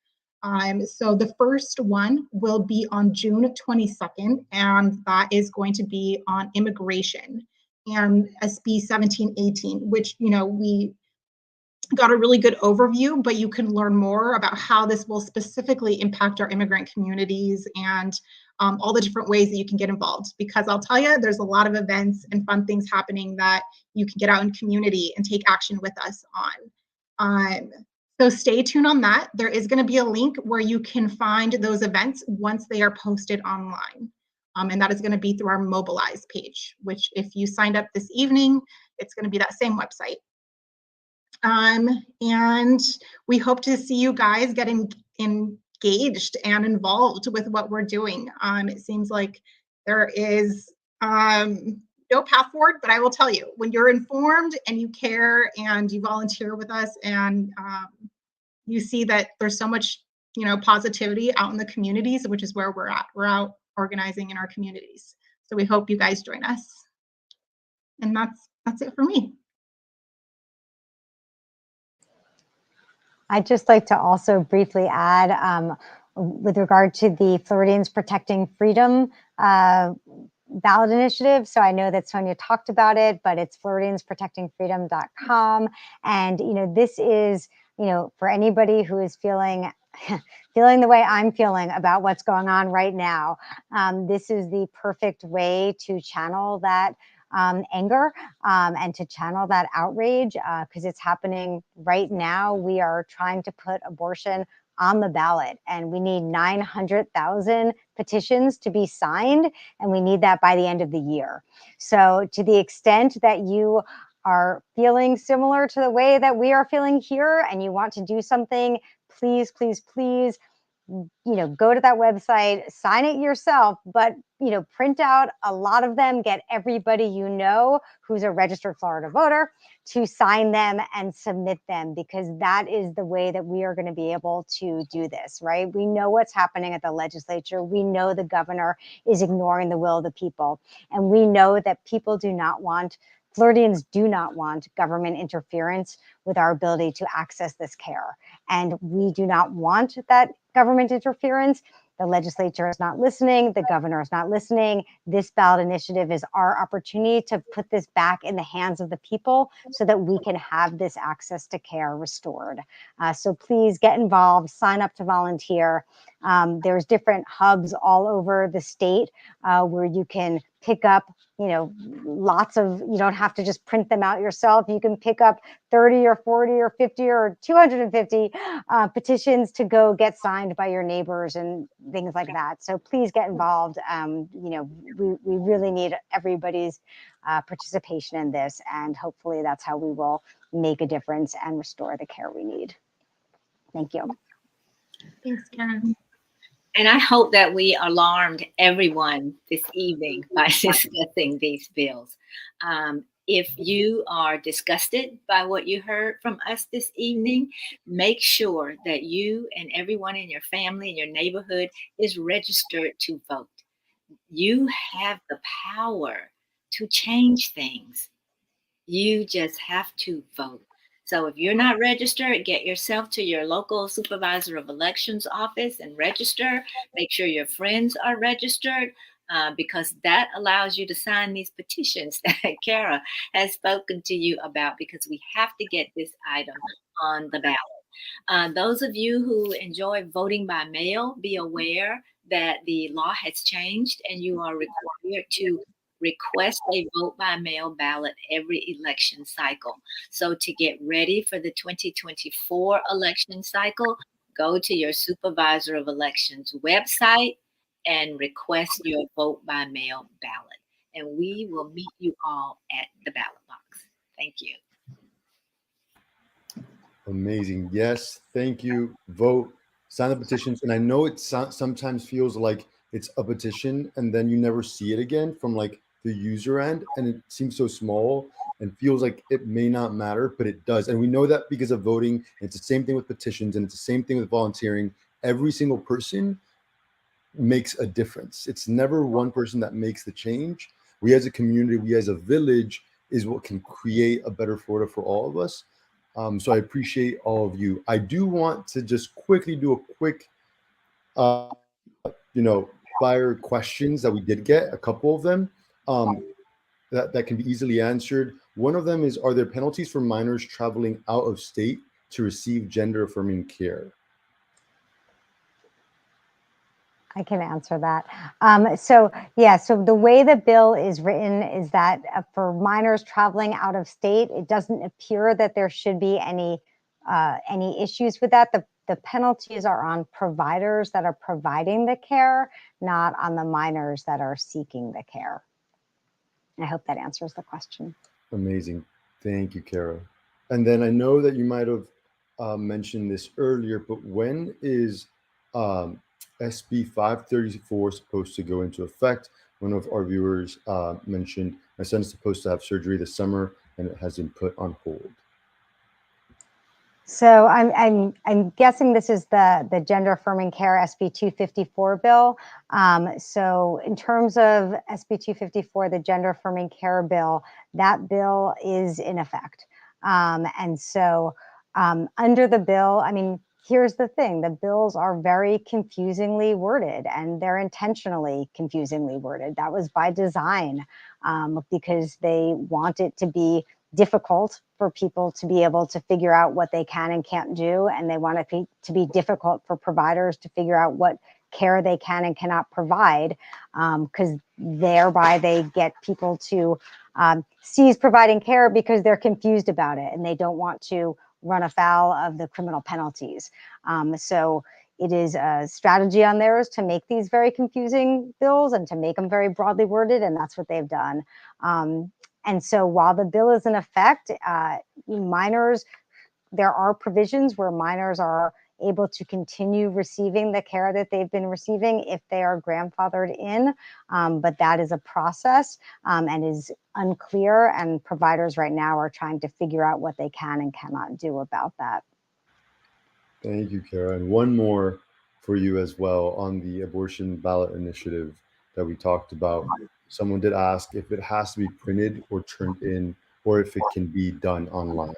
So the first one will be on June 22nd, and that is going to be on immigration and SB 1718, which, we got a really good overview, but you can learn more about how this will specifically impact our immigrant communities and all the different ways that you can get involved. Because I'll tell you, there's a lot of events and fun things happening that you can get out in community and take action with us on. So stay tuned on that. There is going to be a link where you can find those events once they are posted online. And that is going to be through our Mobilize page, which if you signed up this evening, it's going to be that same website. And we hope to see you guys get engaged and involved with what we're doing. It seems like there is no path forward, but I will tell you, when you're informed and you care and you volunteer with us and you see that there's so much, positivity out in the communities, which is where we're at. We're out organizing in our communities. So we hope you guys join us. And that's it for me. I'd just like to also briefly add, with regard to the Floridians Protecting Freedom ballot initiative. So I know that Sonia talked about it, but it's floridiansprotectingfreedom.com. And, this is, for anybody who is feeling the way I'm feeling about what's going on right now, this is the perfect way to channel that anger and to channel that outrage, because it's happening right now. We are trying to put abortion on the ballot, and we need 900,000 petitions to be signed, and we need that by the end of the year. So to the extent that you are feeling similar to the way that we are feeling here and you want to do something, please, please, please, go to that website, sign it yourself, but, print out a lot of them, get everybody who's a registered Florida voter to sign them and submit them, because that is the way that we are going to be able to do this, right? We know what's happening at the legislature. We know the governor is ignoring the will of the people. And we know that Floridians do not want government interference with our ability to access this care. And we do not want that government interference. The legislature is not listening. The governor is not listening. This ballot initiative is our opportunity to put this back in the hands of the people so that we can have this access to care restored. So please get involved, sign up to volunteer. There's different hubs all over the state where you can pick up, you don't have to just print them out yourself. You can pick up 30 or 40 or 50 or 250 petitions to go get signed by your neighbors and things like that. So please get involved. We really need everybody's participation in this, and hopefully that's how we will make a difference and restore the care we need. Thank you. Thanks, Karen. And I hope that we alarmed everyone this evening by discussing these bills. If you are disgusted by what you heard from us this evening, make sure that you and everyone in your family and your neighborhood is registered to vote. You have the power to change things. You just have to vote. So if you're not registered, get yourself to your local supervisor of elections office and register. Make sure your friends are registered, because that allows you to sign these petitions that Kara has spoken to you about, because we have to get this item on the ballot. Those of you who enjoy voting by mail, be aware that the law has changed and you are required to request a vote by mail ballot every election cycle. So to get ready for the 2024 election cycle, go to your supervisor of elections website and request your vote by mail ballot. And we will meet you all at the ballot box. Thank you. Amazing. Yes, thank you. Vote, sign the petitions. And I know it sometimes feels like it's a petition and then you never see it again from like the user end, and it seems so small and feels like it may not matter, but it does. And we know that because of voting. It's the same thing with petitions, and it's the same thing with volunteering. Every single person makes a difference. It's never one person that makes the change. We as a community, we as a village is what can create a better Florida for all of us. So I appreciate all of you. I do want to just quickly do a quick, fire questions that we did get, a couple of them that can be easily answered. One of them is, are there penalties for minors traveling out of state to receive gender-affirming care? I can answer that. So the way the bill is written is that for minors traveling out of state, it doesn't appear that there should be any issues with that. The penalties are on providers that are providing the care, not on the minors that are seeking the care. I hope that answers the question. Amazing. Thank you, Kara. And then I know that you might have mentioned this earlier, but when is SB 534 supposed to go into effect? One of our viewers mentioned my son's supposed to have surgery this summer and it has been put on hold. So I'm guessing this is the gender affirming care SB 254 bill. So in terms of SB 254, the gender affirming care bill, that bill is in effect. And so under the bill, I mean, here's the thing, the bills are very confusingly worded, and they're intentionally confusingly worded. That was by design, because they want it to be difficult for people to be able to figure out what they can and can't do, and they want it to be difficult for providers to figure out what care they can and cannot provide, because thereby they get people to cease providing care because they're confused about it and they don't want to run afoul of the criminal penalties. So it is a strategy on theirs to make these very confusing bills and to make them very broadly worded, and that's what they've done. And so while the bill is in effect, minors, there are provisions where minors are able to continue receiving the care that they've been receiving if they are grandfathered in, but that is a process and is unclear, and providers right now are trying to figure out what they can and cannot do about that. Thank you, Kara. And one more for you as well on the abortion ballot initiative that we talked about. Someone did ask if it has to be printed or turned in, or if it can be done online.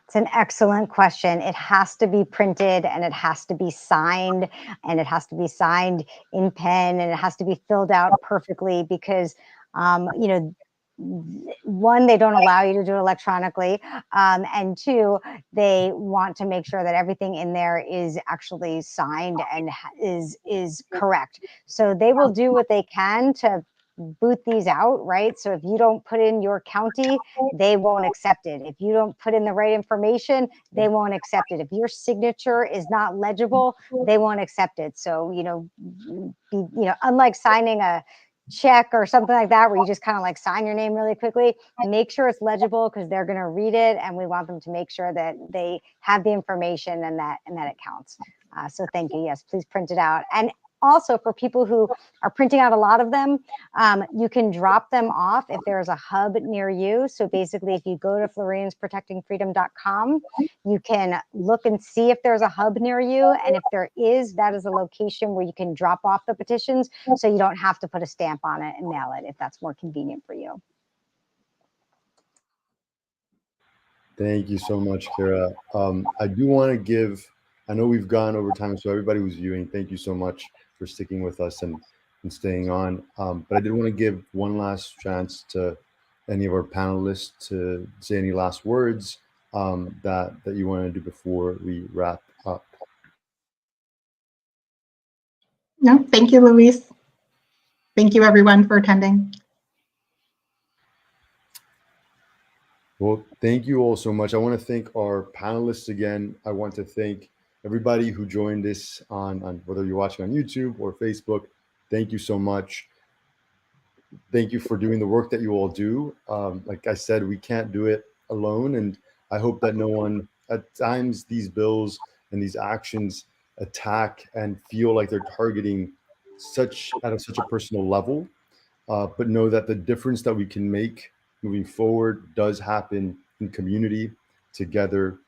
It's an excellent question. It has to be printed, and it has to be signed, and it has to be signed in pen, and it has to be filled out perfectly because, you know, one, they don't allow you to do it electronically, and two, they want to make sure that everything in there is actually signed and is correct. So they will do what they can to boot these out, right? So if you don't put in your county, they won't accept it. If you don't put in the right information, they won't accept it. If your signature is not legible, they won't accept it. So, unlike signing a check or something like that, where you just kind of like sign your name really quickly, make sure it's legible because they're going to read it, and we want them to make sure that they have the information and that it counts. So thank you. Yes, please print it out. And also, for people who are printing out a lot of them, you can drop them off if there's a hub near you. So basically, if you go to FloridiansProtectingFreedom.com, you can look and see if there's a hub near you. And if there is, that is a location where you can drop off the petitions, so you don't have to put a stamp on it and mail it if that's more convenient for you. Thank you so much, Kara. I do want to give, I know we've gone over time, so everybody who's viewing, thank you so much for sticking with us and staying on. But I did want to give one last chance to any of our panelists to say any last words that you want to do before we wrap up. No, thank you, Luis. Thank you, everyone, for attending. Well, thank you all so much. I want to thank our panelists again. I want to thank everybody who joined us on whether you're watching on YouTube or Facebook. Thank you so much. Thank you for doing the work that you all do. Like I said, we can't do it alone, and I hope that no one, at times, these bills and these actions attack and feel like they're targeting at such a personal level, but know that the difference that we can make moving forward does happen in community, together,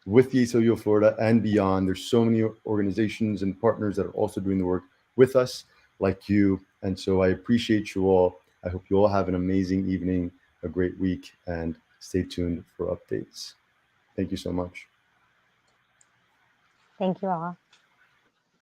with the ACLU of Florida and beyond. There's so many organizations and partners that are also doing the work with us, like you. And so I appreciate you all. I hope you all have an amazing evening, a great week, and stay tuned for updates. Thank you so much. Thank you all.